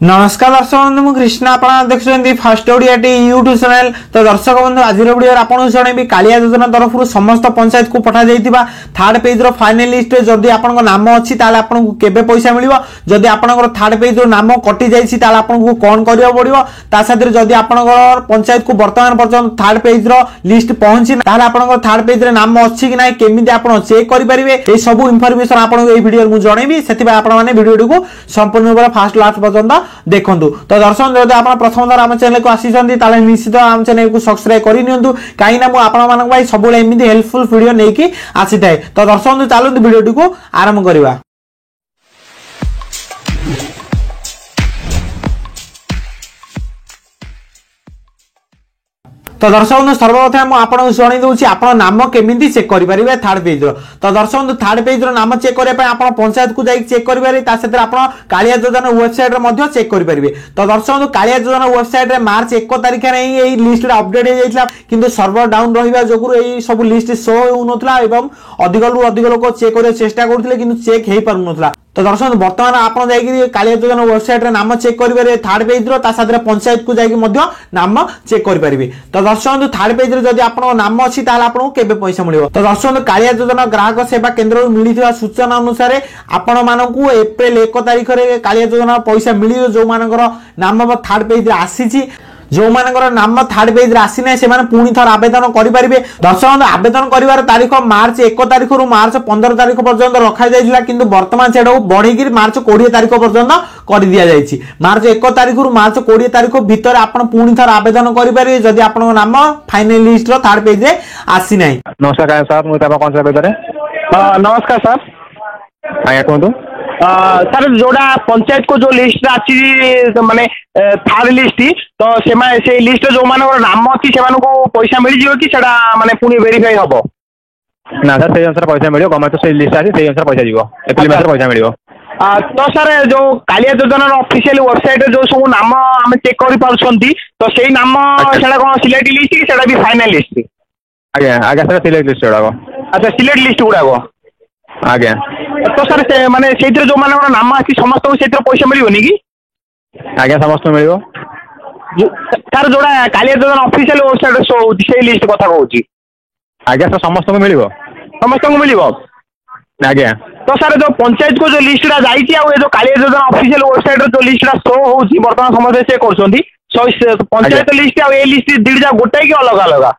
नमस्कार दर्शक बंधु मु कृष्णा आप देखुं फास्ट ओडिया यूट्यूब चैनल। तो दर्शक बंधु आज वीडियो आपको जनइबी कालिया योजना तरफ समस्त पंचायत को पठा जाइथिबा थर्ड पेज रो फाइनल लिस्ट जदि आपन नाम अछि ताले आपन को केबे पैसा मिलिबो, जदि आपन थर्ड पेज रो नाम कटि जाइछि ताले आपन को कोन करियो पड़िबो, ता साथे जदि आपन पंचायत को वर्तमान पर्यंत थर्ड पेज रो लिस्ट पहुंची ताले आपन थर्ड पेज रे नाम अछि कि नै केमिति आपन चेक करि परिबे ए सब इन्फॉर्मेशन आपन को ए वीडियो मु जनइबी। सेतिबा आपन माने वीडियो को संपूर्ण रूप फास्ट लास्ट पर्यंत देखु। तो दर्शक जब आप प्रथम थर आम चैनल को आसी निश्चित आम चैनल को सब्सक्राइब करनी कहीं मुझे सब एमती हेल्पफुल वीडियो नहीं आसी थाए। तो दर्शक चलते वीडियो को आरंभ करवा। तो दर्शक सर्वप्रथम आपको शुणी दूसरी आप नाम केमी चेक करेंगे थर्ड पेज रो। तो दर्शक थर्ड पेज रो नाम चेक करने आप पंचायत को जाकर चेक करेंगे, आप कालिया योजना वेबसाइट रे चेक करेंगे। तो दर्शक कालिया योजना वेबसाइट रे मार्च 1 तारिख में लिस्ट अपडेट हो जाता, किंतु सर्वर डाउन रहा जो सब लिस्ट शो होता और अधिक अधिक लोग चेक करने चेष्टा करते कि चेक हो पार। तो दर्शक बर्तमान आप कालिया योजना वेबसाइट रे नाम चेक करेंगे थर्ड पेज रो, साथ पंचायत को जाकर नाम चेक करेंगे। तो दर्शक थर्ड पेज रे जदि आपन नाम अछि ताले आपन केबे पैसा मिलिबो। तो दर्शक कालिया योजना ग्राहक सेवा केंद्र मिलिथिबा सूचना अनुसार आपण मानकू एप्रिल 1 तारिख रे कालिया योजना पैसा मिलियो जो मानकर नाम थर्ड पेज रे आसीची। जो मानकर नाम थर्ड पेज रे आसी नै से माने पुनी थर आवेदन करि परिबे। दर्शक आवेदन करिवार तारीख मार्च 1 तारिख रु मार्च 15 तारिख पर्यंत रखा जायतिला, किंतु वर्तमान सेडा बढ़ी कि मार्च 20 तारिख पर्यंत कर दिया जायछि। मार्च 1 तारिख रु मार्च 20 तारिख भीतर आपण पुनी थर आवेदन करि परिबे जदि आपण नाम फाइनल लिस्ट रो थर्ड पेज रे आसी नै। नमस्कार सर, मु तबा कोन पेज रे नमस्कार सर। आया कोन सर जोड़ा पंचायत को जो लिस्ट अच्छी माने थर्ड लिस्ट तो से लिस्ट जो मान नाम अच्छी से पैसा मिल जाए कि सेटा माने पुनी वेरीफाई हम ना सर से अनुसार पैसा मिल गवर्नमेंट से लिस्ट आसी से अनुसार पैसा जीवो एप्रिल मास पैसा मिल। तो सर जो कालिया योजना ऑफिशियल वेबसाइट जो सब नाम आम चेक कर पार्टी तो से नाम सेटा कौन सिलेक्ट लिस्ट कि सेटा भी फाइनल लिस्ट? आज्ञा आज्ञा सर सिलेक्ट लिस्ट गुड़ाक। अच्छा सिलेक्ट लिस्ट गुड़ाक आज्ञा। तो सर से माने से जो मान नाम आसी समस्त को से पैसा मिलनी कि? आज्ञा समस्त मिल सर जोड़ा कालिया योजना ऑफिशियल वेबसाइट शो होती से लिस्ट कथा कहूँ। आज्ञा सर समस्त को मिल समस्त को मिल आज्ञा। तो सर जो पंचायत को जो लिस्ट जाइए जो कालिया योजना ऑफिशियल वेबसाइट जो लिस्ट शो होची वर्तमान समय से कर पंचायत लिस्ट आ लिस्ट दीटा गोटाए कि अलग अलग?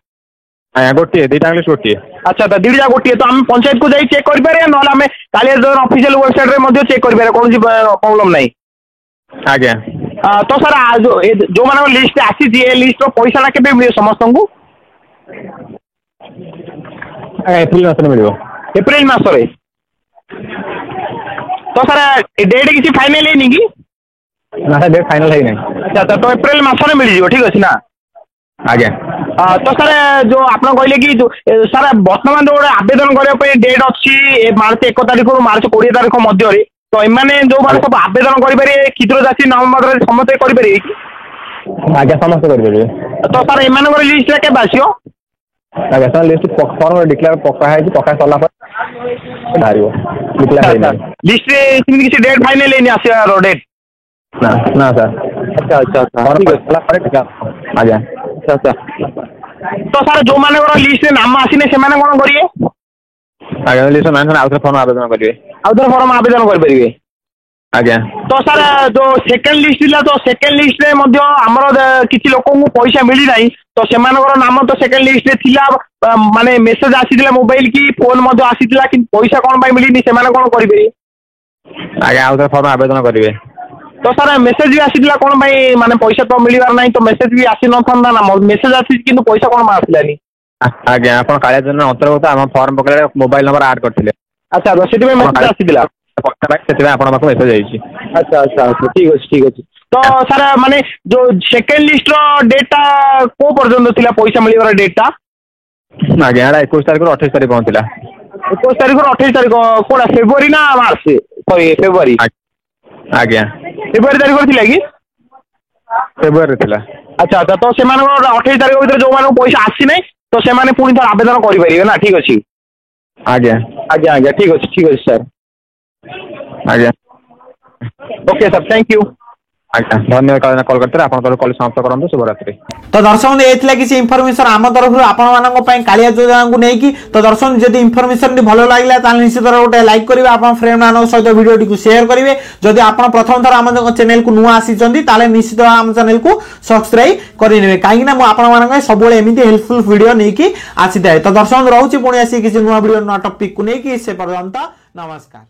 गोटे दीटा लिस्ट गोटे। अच्छा तो दीटा गोटे तो आम पंचायत को जाई चेक करें ना आम कालिया योजना ऑफिशियल वेबसाइट रे चेक करें कौन प्रॉब्लम नहीं? आज्ञा। तो सर जो मान लिस्ट आसी लिस्ट पैसा के मिले समस्त को? एप्रिल मास मिल एप्रिल मास। तो सर डेट किसी फाइनल है कि? ना सर डेट फाइनल है नहीं। अच्छा तो एप्रिल मास मिल जाए ठीक अच्छे ना? आज्ञा। तो सर जो आप कहले कि सर बर्तमान जो आवेदन करने डेट अच्छी मार्च 1 तारिख रु मार्च 20 तारिख मध्य तो एमाने जो माने सब आवेदन करेंगे क्षुद्र चाषी नवंबर समस्त करेंगे? आज्ञा समस्त करेंगे। तो सर एम लिस्ट के आसो? आज्ञा सर लिस्ट फॉर्म डिक्लेयर पक्का है पक्का सरला बाहर डिक्लेयर लिस्ट किसी डेट फाइनल है आसो डेट ना ना सर। अच्छा अच्छा अच्छा ठीक है आज्ञा। अच्छा अच्छा तो सर जो मान लिस्ट नाम आसने से कौन करेंगे? आज्ञा लिस्ट मैंने आउटर फॉर्म आवेदन करेंगे। आउटर फॉर्म आवेदन करेंगे? आज्ञा। तो सर जो सेकंड लिस्ट था तो सेकंड लिस्ट रे आमर किसी लोक को पैसा मिली ना तो से नाम तो सेकंड लिस्ट रे थिला माने मेसेज आसीला मोबाइल की फोन आसीला कि पैसा कौन पाई मिली से कौन करेंगे? आज्ञा आउटर फॉर्म आवेदन करेंगे। तो सर मेसेज भी आसीला कौन भाई माने पैसा तो मिलवार नहीं तो मेसेज भी आसी न था ना मेसेज आसी कि पैसा कौन आसलानी? आज्ञा आप कालिया योजना अंतर्गत आम फॉर्म पकड़े मोबाइल नंबर ऐड करथिले। अच्छा तो से मेसेज आसीला से आपन पाखु मेसेज आइछि। अच्छा अच्छा अच्छा ठीक अछि ठीक अछि। तो सर माने जो सेकंड लिस्ट रो डेटा को पर्यंत थिला पैसा मिलवार डेटा? आज्ञा 21 तारिख 28 तारिख पहुंचला। 21 तारिख 28 तारिख कोडा फेब्रुआरी ना मार्च? Sorry February. आज्ञा फेब्रुआरी तारिख थिला कि? फेब्रुआरी थिला। अच्छा अच्छा तो से 28 तारिख भीतर जो मान पैसा आसी नै तो से माने पुनी थर आवेदन करि परिबे ना ठीक अछि? आज्ञा आज्ञा आज्ञा ठीक अछि सर। आज्ञा। Okay sir thank you. ଆଜ୍ଞା ଧନ୍ୟବାଦ କଲ୍ କରିଥିଲେ ଆପଣଙ୍କର କଲ୍ ସମାପ୍ତ କରନ୍ତୁ ଶୁଭରାତ୍ରି। तो दर्शक बंधु ये किसी इनफर्मेशन आम तरफ आपण कालिया योजना को लेकिन तो दर्शक जब इनफर्मेशन भल लगे निश्चित गोटे लाइक करेंगे आप फ्रेंड मान सहित वीडियो को शेयर करेंगे जदि आप प्रथम थर आम चैनल को नुआ आसी निश्चित आम चैनल को सब्सक्राइब करेंगे कहीं मुझे सब एमती हेल्पफुल वीडियो नहीं आसी थाए। तो दर्शक रोचे पुणी आसी किसी नुआ वीडियो नुआ टॉपिक को लेकिन से पर्यंत नमस्कार।